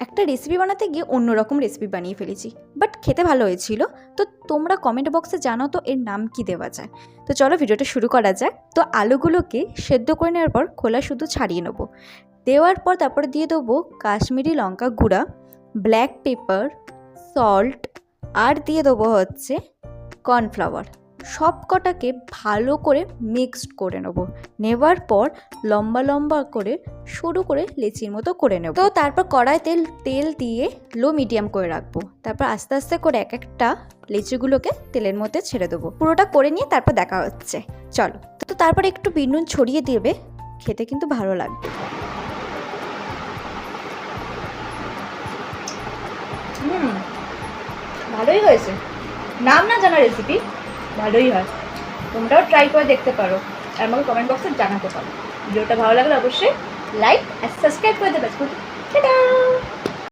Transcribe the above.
একটা রেসিপি বানাতে গিয়ে অন্যরকম রেসিপি বানিয়ে ফেলেছি, বাট খেতে ভালো হয়েছিল। তো তোমরা কমেন্ট বক্সে জানাও তো এর নাম কি দেওয়া যায়। তো চলো ভিডিওটা শুরু করা যাক। তো আলুগুলোকে সেদ্ধ করে নেওয়ার পর খোলা শুধু ছাড়িয়ে নেবো। দেওয়ার পর তারপরে দিয়ে দেবো কাশ্মীরি লঙ্কা গুঁড়া, ব্ল্যাক পেপার, সল্ট, আর দিয়ে দেবো হচ্ছে কর্নফ্লাওয়ার। সব কটাকে ভালো করে মিক্সড করে নেবার পর লম্বা লম্বা করে সরু করে লেচির মতো করে নেব। তো তারপর কড়াই তেল দিয়ে লো মিডিয়াম করে রাখবো। তারপর আস্তে আস্তে করে এক একটা লেচিগুলোকে তেলের মধ্যে ছেড়ে দেবো। পুরোটা করে নিয়ে তারপর দেখা হচ্ছে, চলো। তো তারপর একটু বিট নুন ছড়িয়ে দেবে, খেতে কিন্তু ভালো লাগবে। ভালোই হয়েছে, নাম না জানা রেসিপি ভালোই হয়। তোমরাও ট্রাই করে দেখতে পারো আর আমাকে কমেন্ট বক্সে জানাতে পারো। ভিডিওটা ভালো লাগলে অবশ্যই লাইক আর সাবস্ক্রাইব করে দেবে। টাটা।